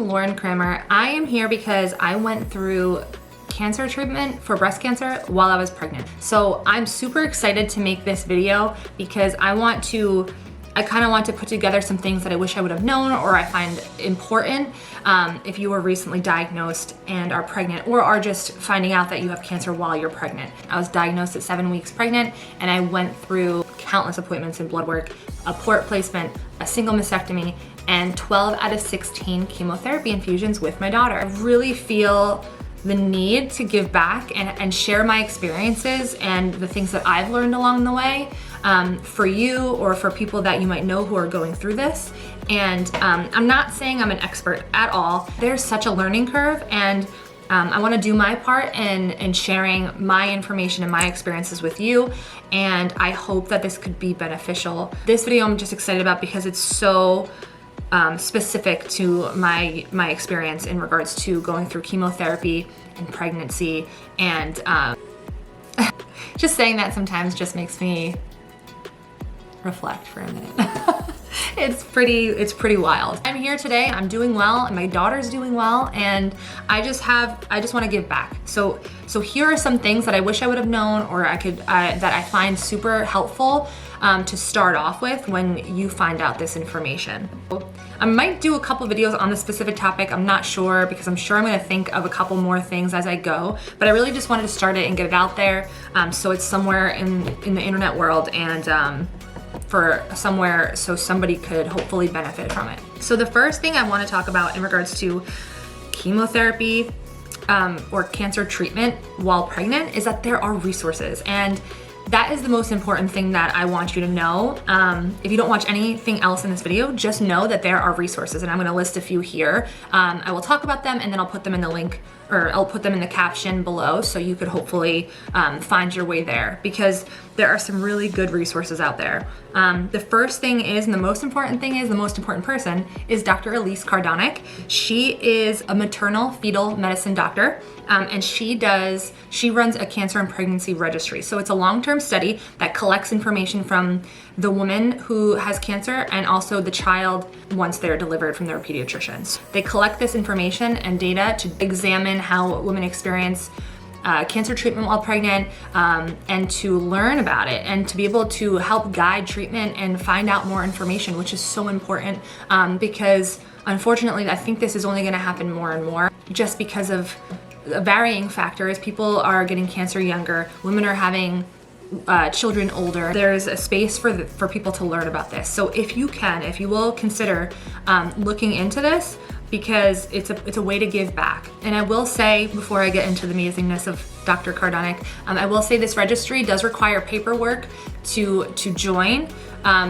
Lauren Cranmer. I am here because I went through cancer treatment for breast cancer while I was pregnant. So I'm super excited to make this video because I kind of want to put together some things that I wish I would have known or I find important if you were recently diagnosed and are pregnant, or are just finding out that you have cancer while you're pregnant. I was diagnosed at 7 weeks pregnant, and I went through countless appointments and blood work, a port placement, a single mastectomy, and 12 out of 16 chemotherapy infusions with my daughter. I really feel the need to give back and share my experiences and the things that I've learned along the way for you or for people that you might know who are going through this. And I'm not saying I'm an expert at all. There's such a learning curve, and I want to do my part in sharing my information and my experiences with you, and I hope that this could be beneficial. This video I'm just excited about because it's so specific to my experience in regards to going through chemotherapy and pregnancy, and just saying that sometimes just makes me reflect for a minute. It's pretty wild. I'm here today, I'm doing well, and my daughter's doing well, and I just want to give back. So here are some things that I wish I would have known, or that I find super helpful to start off with when you find out this information. I might do a couple videos on this specific topic, I'm not sure, because I'm sure I'm gonna think of a couple more things as I go, but I really just wanted to start it and get it out there, so it's somewhere in the internet world, and for somewhere so somebody could hopefully benefit from it. So the first thing I want to talk about in regards to chemotherapy or cancer treatment while pregnant is that there are resources, and that is the most important thing that I want you to know. If you don't watch anything else in this video, just know that there are resources, and I'm gonna list a few here. I will talk about them, and then I'll put them in the link, or I'll put them in the caption below, so you could hopefully find your way there, because there are some really good resources out there. The first thing is, and the most important thing is, the most important person is Dr. Elyse Cardonick. She is a maternal fetal medicine doctor, and she runs a cancer and pregnancy registry. So it's a long-term study that collects information from the woman who has cancer and also the child once they're delivered from their pediatricians. They collect this information and data to examine how women experience cancer treatment while pregnant, and to learn about it and to be able to help guide treatment and find out more information, which is so important, because unfortunately I think this is only going to happen more and more just because of varying factors. People are getting cancer younger, women are having children older. There's a space for people to learn about this. So if you will consider looking into this, because it's a way to give back. And I will say, before I get into the amazingness of Dr. Cardonick, I will say this registry does require paperwork to join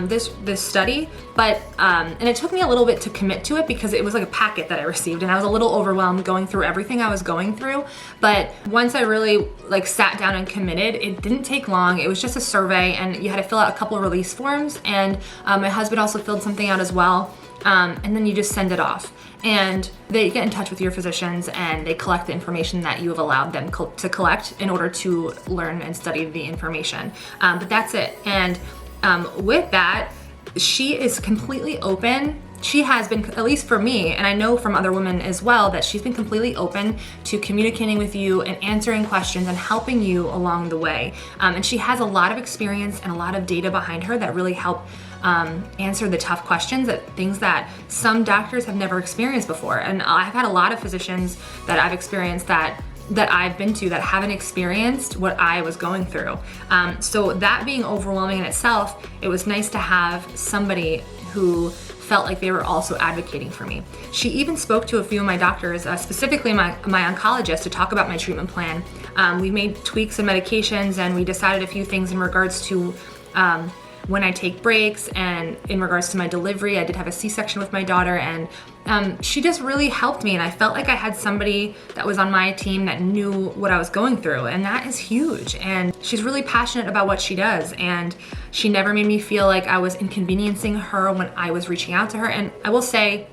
this study, but and it took me a little bit to commit to it because it was like a packet that I received, and I was a little overwhelmed going through everything I was going through. But once I really sat down and committed, it didn't take long. It was just a survey, and you had to fill out a couple release forms, and my husband also filled something out as well. And then you just send it off, and they get in touch with your physicians, and they collect the information that you have allowed them to collect in order to learn and study the information. But that's it. And with that, she is completely open. She has been, at least for me, and I know from other women as well, that she's been completely open to communicating with you and answering questions and helping you along the way. And she has a lot of experience and a lot of data behind her that really help answer the tough questions, things that some doctors have never experienced before. And I've had a lot of physicians that I've experienced that I've been to that haven't experienced what I was going through. So that being overwhelming in itself, it was nice to have somebody who felt like they were also advocating for me. She even spoke to a few of my doctors, specifically my oncologist, to talk about my treatment plan. We made tweaks and medications, and we decided a few things in regards to when I take breaks, and in regards to my delivery. I did have a C-section with my daughter, and she just really helped me, and I felt like I had somebody that was on my team that knew what I was going through, and that is huge. And she's really passionate about what she does, and she never made me feel like I was inconveniencing her when I was reaching out to her. And I will say,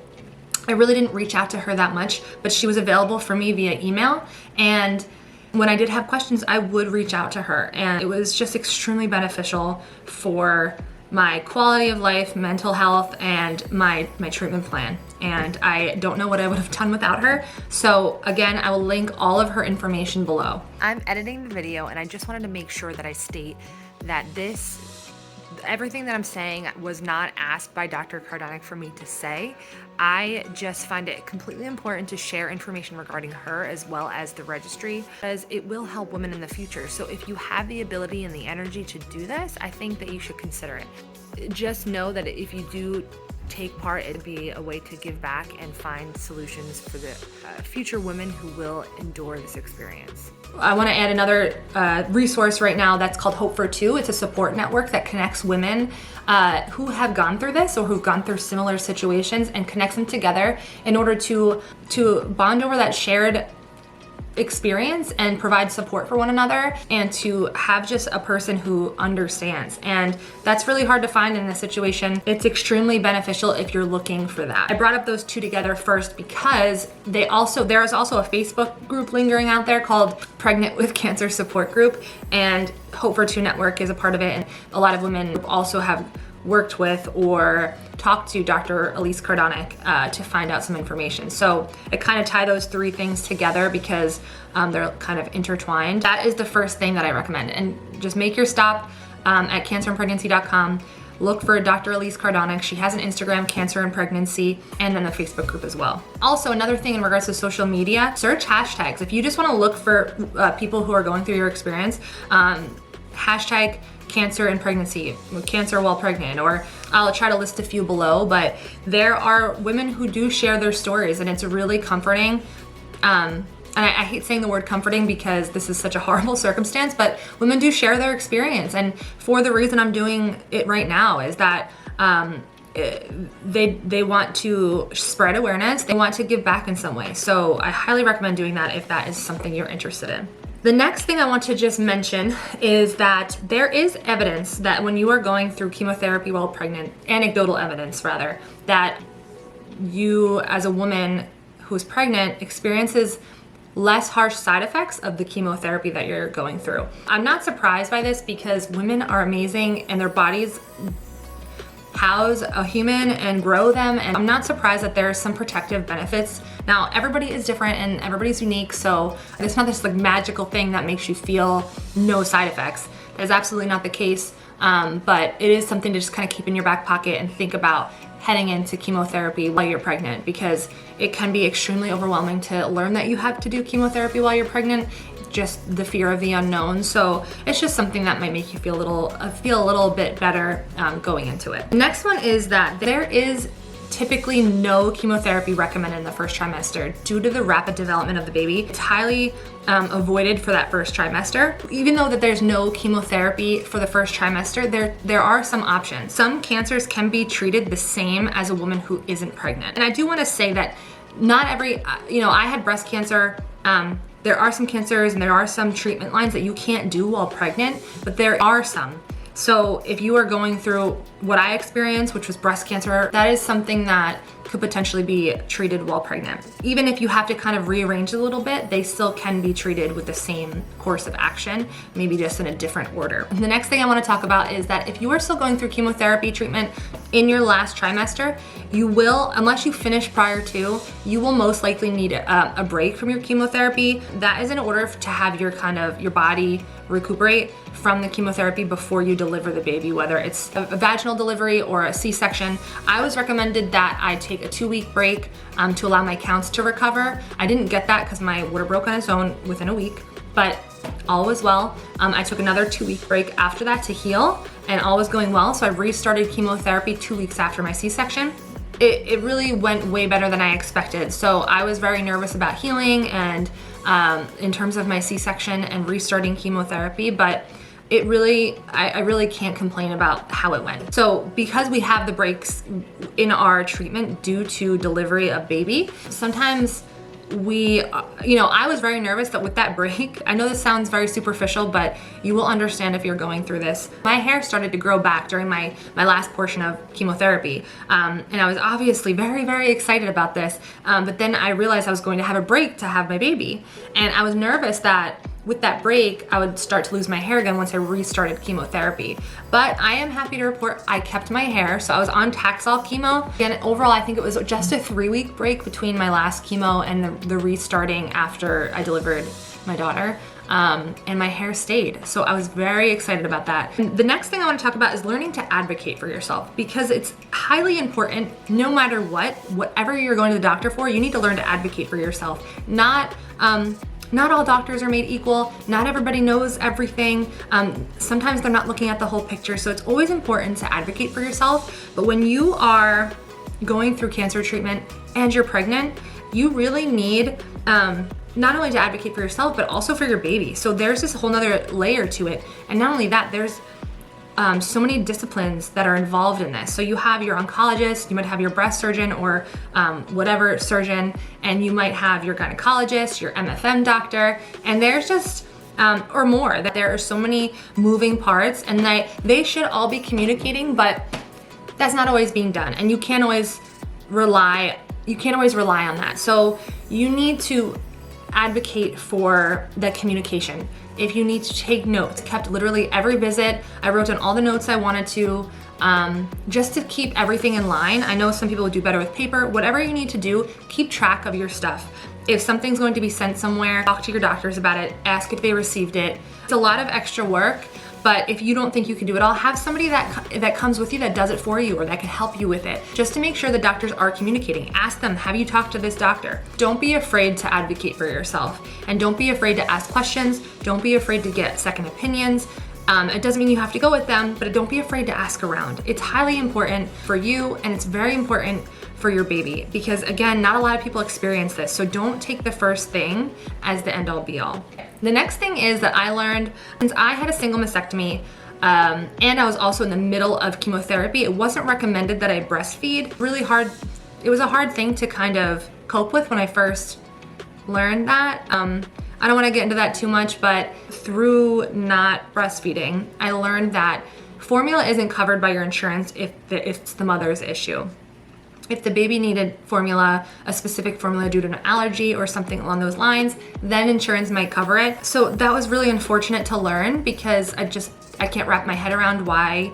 I really didn't reach out to her that much, but she was available for me via email, and when I did have questions, I would reach out to her, and it was just extremely beneficial for my quality of life, mental health, and my treatment plan. And I don't know what I would have done without her. So again, I will link all of her information below. I'm editing the video and I just wanted to make sure that I state that everything that I'm saying was not asked by Dr. Cardonick for me to say. I just find it completely important to share information regarding her as well as the registry, because it will help women in the future. So if you have the ability and the energy to do this, I think that you should consider it. Just know that if you do take part, it'd be a way to give back and find solutions for the future women who will endure this experience. I want to add another resource right now that's called Hope for Two. It's a support network that connects women who have gone through this or who've gone through similar situations and connects them together in order to bond over that shared experience and provide support for one another, and to have just a person who understands. And that's really hard to find in this situation. It's extremely beneficial if you're looking for that. I brought up those two together first because there is also a Facebook group lingering out there called Pregnant with Cancer Support Group, and Hope for Two Network is a part of it. And a lot of women also have worked with or talked to Dr. Elyse Cardonick to find out some information. So I kind of tie those three things together because they're kind of intertwined. That is the first thing that I recommend. And just make your stop at cancerandpregnancy.com. Look for Dr. Elyse Cardonick. She has an Instagram, Cancer and Pregnancy, and then the Facebook group as well. Also, another thing in regards to social media, search hashtags. If you just want to look for people who are going through your experience, hashtag cancer and pregnancy, cancer while pregnant, or I'll try to list a few below, but there are women who do share their stories, and it's really comforting. And I hate saying the word comforting because this is such a horrible circumstance, but women do share their experience. And for the reason I'm doing it right now is that they want to spread awareness. They want to give back in some way. So I highly recommend doing that if that is something you're interested in. The next thing I want to just mention is that there is evidence that when you are going through chemotherapy while pregnant, anecdotal evidence rather, that you as a woman who's pregnant experiences less harsh side effects of the chemotherapy that you're going through. I'm not surprised by this because women are amazing and their bodies house a human and grow them, and I'm not surprised that there's some protective benefits. Now, everybody is different and everybody's unique, so it's not this like magical thing that makes you feel no side effects. That is absolutely not the case, but it is something to just kind of keep in your back pocket and think about heading into chemotherapy while you're pregnant, because it can be extremely overwhelming to learn that you have to do chemotherapy while you're pregnant, just the fear of the unknown. So it's just something that might make you feel a little bit better going into it. The next one is that there is typically no chemotherapy recommended in the first trimester due to the rapid development of the baby. It's highly avoided for that first trimester. Even though that there's no chemotherapy for the first trimester, there are some options. Some cancers can be treated the same as a woman who isn't pregnant. And I do want to say that not every, I had breast cancer. There are some cancers and there are some treatment lines that you can't do while pregnant, but there are some. So if you are going through what I experienced, which was breast cancer, that is something that could potentially be treated while pregnant. Even if you have to kind of rearrange a little bit, they still can be treated with the same course of action, maybe just in a different order. And the next thing I want to talk about is that if you are still going through chemotherapy treatment in your last trimester, you will, unless you finish prior to, you will most likely need a break from your chemotherapy. That is in order to have your body recuperate from the chemotherapy before you deliver the baby, whether it's a vaginal delivery or a C-section. I was recommended that I take a 2-week break to allow my counts to recover. I didn't get that because my water broke on its own within a week, but all was well. I took another 2-week break after that to heal, and all was going well. So I restarted chemotherapy 2 weeks after my C-section. It really went way better than I expected. So I was very nervous about healing and in terms of my C-section and restarting chemotherapy, but I really can't complain about how it went. So because we have the breaks in our treatment due to delivery of baby, sometimes I was very nervous that with that break, I know this sounds very superficial, but you will understand if you're going through this. My hair started to grow back during my last portion of chemotherapy. And I was obviously very, very excited about this. But then I realized I was going to have a break to have my baby. And I was nervous that with that break, I would start to lose my hair again once I restarted chemotherapy. But I am happy to report I kept my hair. So I was on Taxol chemo. And overall, I think it was just a 3-week break between my last chemo and the restarting after I delivered my daughter. And my hair stayed. So I was very excited about that. And the next thing I want to talk about is learning to advocate for yourself, because it's highly important. No matter whatever you're going to the doctor for, you need to learn to advocate for yourself. Not all doctors are made equal. Not everybody knows everything. Sometimes they're not looking at the whole picture. So it's always important to advocate for yourself. But when you are going through cancer treatment and you're pregnant, you really need not only to advocate for yourself, but also for your baby. So there's this whole nother layer to it. And not only that, there's so many disciplines that are involved in this. So you have your oncologist, you might have your breast surgeon or whatever surgeon, and you might have your gynecologist, your MFM doctor, and there's just, or more, that there are so many moving parts, and they should all be communicating, but that's not always being done. And you can't always rely on that. So you need to advocate for the communication. If you need to take notes, kept literally every visit. I wrote down all the notes I wanted to, just to keep everything in line. I know some people would do better with paper. Whatever you need to do, keep track of your stuff. If something's going to be sent somewhere, talk to your doctors about it, ask if they received it. It's a lot of extra work, but if you don't think you can do it all, have somebody that comes with you that does it for you or that can help you with it, just to make sure the doctors are communicating. Ask them, have you talked to this doctor? Don't be afraid to advocate for yourself, and don't be afraid to ask questions. Don't be afraid to get second opinions. It doesn't mean you have to go with them, but don't be afraid to ask around. It's highly important for you, and it's very important for your baby, because again, not a lot of people experience this. So don't take the first thing as the end all be all. The next thing is that I learned, since I had a single mastectomy, and I was also in the middle of chemotherapy, it wasn't recommended that I breastfeed. Really hard. It was a hard thing to kind of cope with when I first learned that. I don't want to get into that too much, but through not breastfeeding, I learned that formula isn't covered by your insurance if it's the mother's issue. If the baby needed formula, a specific formula due to an allergy or something along those lines, then insurance might cover it. So that was really unfortunate to learn, because I can't wrap my head around why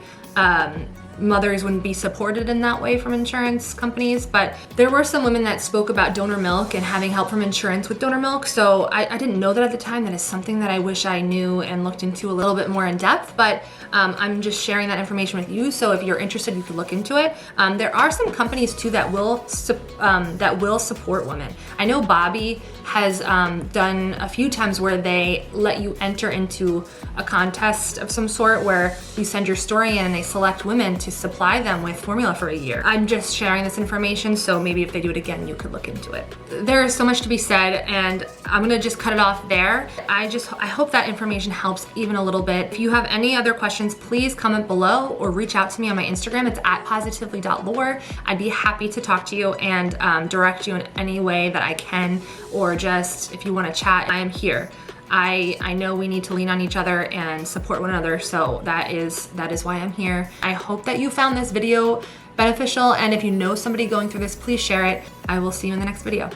mothers wouldn't be supported in that way from insurance companies. But there were some women that spoke about donor milk and having help from insurance with donor milk. So I didn't know that at the time. That is something that I wish I knew and looked into a little bit more in depth, but I'm just sharing that information with you. So if you're interested, you could look into it. There are some companies too that will support women. I know Bobby has done a few times where they let you enter into a contest of some sort where you send your story in and they select women to supply them with formula for a year. I'm just sharing this information, so maybe if they do it again, you could look into it. There is so much to be said, and I'm gonna just cut it off there. I hope that information helps even a little bit. If you have any other questions, please comment below or reach out to me on my Instagram. It's @positively.lore. I'd be happy to talk to you and direct you in any way that I can, or just if you want to chat, I am here. I know we need to lean on each other and support one another, so that is why I'm here. I hope that you found this video beneficial, and if you know somebody going through this, please share it. I will see you in the next video.